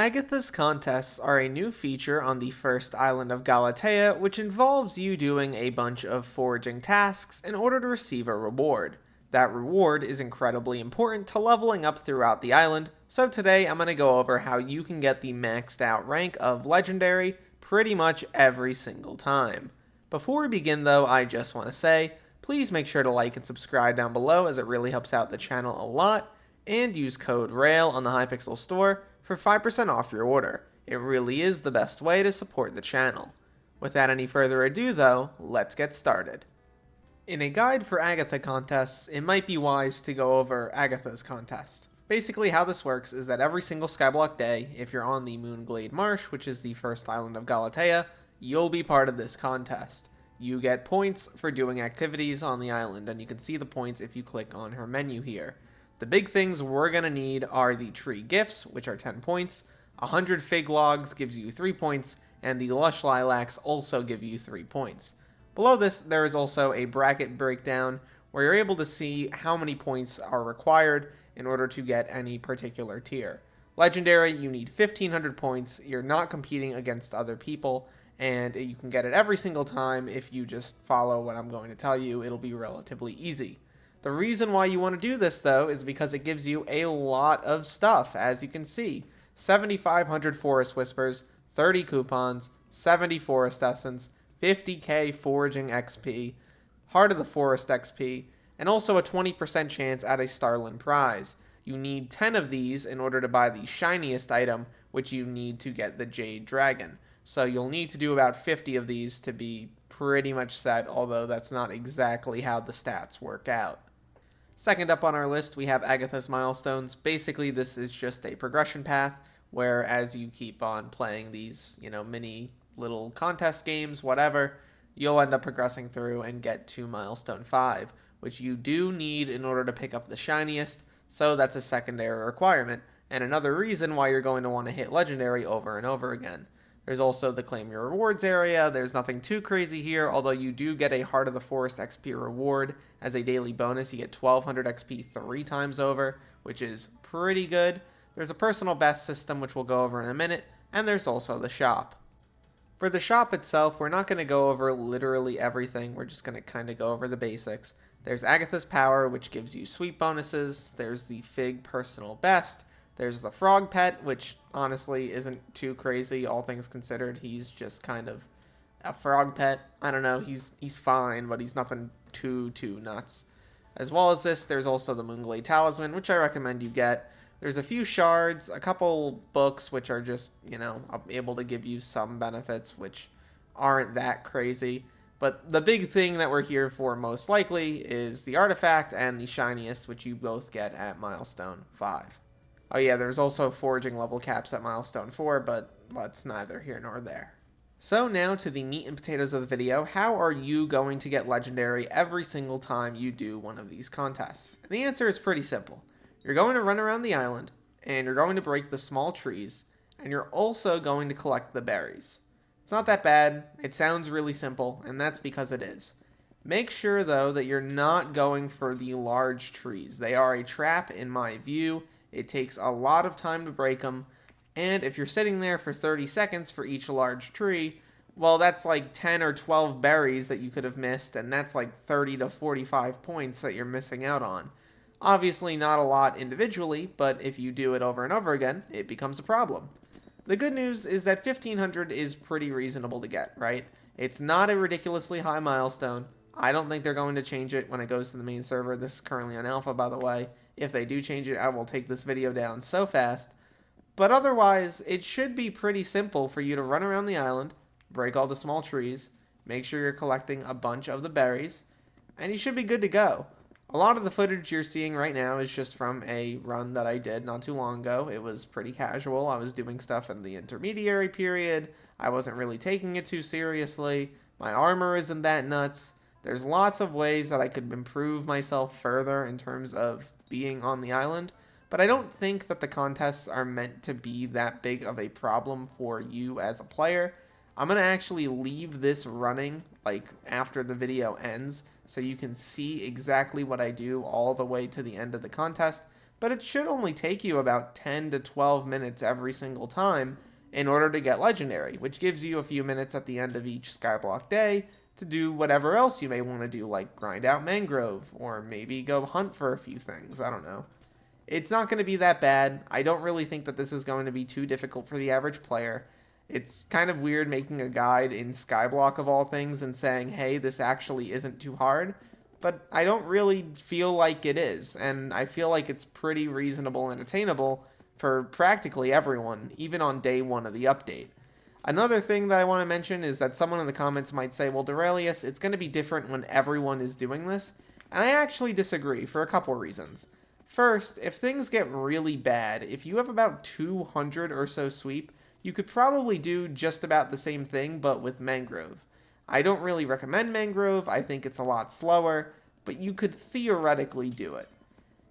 Agathas Contests are a new feature on the first island of Galatea, which involves you doing a bunch of foraging tasks in order to receive a reward. That reward is incredibly important to leveling up throughout the island, so today I'm going to go over how you can get the maxed out rank of Legendary pretty much every single time. Before we begin though, I just want to say, please make sure to like and subscribe down below as it really helps out the channel a lot, and use code RAIL on the Hypixel store for 5% off your order. It really is the best way to support the channel. Without any further ado though, let's get started. In a guide for Agatha contests, it might be wise to go over Agathas Contest. Basically how this works is that every single Skyblock day, if you're on the Moonglade Marsh, which is the first island of Galatea, you'll be part of this contest. You get points for doing activities on the island, and you can see the points if you click on her menu here. The big things we're going to need are the tree gifts, which are 10 points, 100 fig logs gives you 3 points, and the lush lilacs also give you 3 points. Below this, there is also a bracket breakdown where you're able to see how many points are required in order to get any particular tier. Legendary, you need 1500 points, you're not competing against other people, and you can get it every single time if you just follow what I'm going to tell you. It'll be relatively easy. The reason why you want to do this though is because it gives you a lot of stuff, as you can see. 7,500 Forest Whispers, 30 coupons, 70 Forest Essence, 50k Foraging XP, Heart of the Forest XP, and also a 20% chance at a Starlyn prize. You need 10 of these in order to buy the shiniest item, which you need to get the Jade Dragon. So you'll need to do about 50 of these to be pretty much set, although that's not exactly how the stats work out. Second up on our list, we have Agatha's Milestones. Basically, this is just a progression path where as you keep on playing these, mini little contest games, whatever, you'll end up progressing through and get to Milestone 5, which you do need in order to pick up the shiniest, so that's a secondary requirement, and another reason why you're going to want to hit Legendary over and over again. There's also the Claim Your Rewards area. There's nothing too crazy here, although you do get a Heart of the Forest XP reward as a daily bonus. You get 1200 XP 3 times over, which is pretty good. There's a personal best system, which we'll go over in a minute, and there's also the shop. For the shop itself, we're not going to go over literally everything. We're just going to kind of go over the basics. There's Agatha's Power, which gives you sweet bonuses. There's the Fig Personal Best. There's the Frog Pet, which honestly isn't too crazy, all things considered. He's just kind of a frog pet. I don't know, he's fine, but he's nothing too nuts. As well as this, there's also the Moonglade Talisman, which I recommend you get. There's a few shards, a couple books, which are just, able to give you some benefits, which aren't that crazy. But the big thing that we're here for most likely is the artifact and the shiniest, which you both get at Milestone 5. Oh yeah, there's also foraging level caps at Milestone 4, but that's neither here nor there. So now to the meat and potatoes of the video. How are you going to get Legendary every single time you do one of these contests? And the answer is pretty simple. You're going to run around the island, and you're going to break the small trees, and you're also going to collect the berries. It's not that bad. It sounds really simple, and that's because it is. Make sure though that you're not going for the large trees. They are a trap in my view. It takes a lot of time to break them, and if you're sitting there for 30 seconds for each large tree, well, that's like 10 or 12 berries that you could have missed, and that's like 30 to 45 points that you're missing out on. Obviously not a lot individually, but if you do it over and over again, it becomes a problem. The good news is that 1500 is pretty reasonable to get, right? It's not a ridiculously high milestone. I don't think they're going to change it when it goes to the main server. This is currently on alpha, by the way. If they do change it, I will take this video down so fast. But otherwise, it should be pretty simple for you to run around the island, break all the small trees, make sure you're collecting a bunch of the berries, and you should be good to go. A lot of the footage you're seeing right now is just from a run that I did not too long ago. It was pretty casual. I was doing stuff in the intermediary period. I wasn't really taking it too seriously. My armor isn't that nuts. There's lots of ways that I could improve myself further in terms of being on the island, but I don't think that the contests are meant to be that big of a problem for you as a player. I'm going to actually leave this running after the video ends so you can see exactly what I do all the way to the end of the contest, but it should only take you about 10 to 12 minutes every single time in order to get legendary, which gives you a few minutes at the end of each Skyblock day to do whatever else you may want to do, like grind out Mangrove, or maybe go hunt for a few things, I don't know. It's not going to be that bad. I don't really think that this is going to be too difficult for the average player. It's kind of weird making a guide in Skyblock of all things and saying, hey, this actually isn't too hard, but I don't really feel like it is, and I feel like it's pretty reasonable and attainable for practically everyone, even on day one of the update. Another thing that I want to mention is that someone in the comments might say, well, Derailious, it's going to be different when everyone is doing this, and I actually disagree for a couple reasons. First, if things get really bad, if you have about 200 or so sweep, you could probably do just about the same thing, but with Mangrove. I don't really recommend Mangrove, I think it's a lot slower, but you could theoretically do it.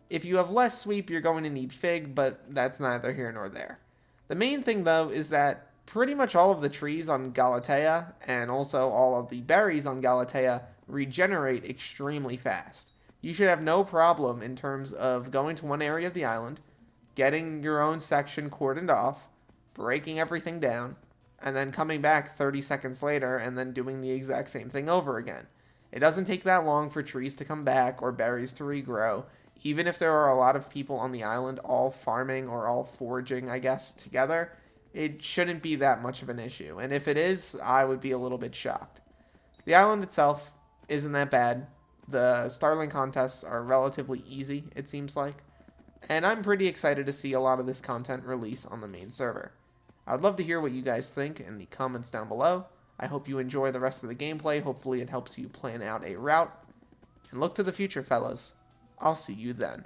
If you have less sweep, you're going to need Fig, but that's neither here nor there. The main thing, though, is that pretty much all of the trees on Galatea, and also all of the berries on Galatea, regenerate extremely fast. You should have no problem in terms of going to one area of the island, getting your own section cordoned off, breaking everything down, and then coming back 30 seconds later and then doing the exact same thing over again. It doesn't take that long for trees to come back or berries to regrow, even if there are a lot of people on the island all farming or all foraging, I guess, together. It shouldn't be that much of an issue, and if it is, I would be a little bit shocked. The island itself isn't that bad. The Starlyn Contests are relatively easy, it seems like, and I'm pretty excited to see a lot of this content release on the main server. I'd love to hear what you guys think in the comments down below. I hope you enjoy the rest of the gameplay. Hopefully it helps you plan out a route. And look to the future, fellas. I'll see you then.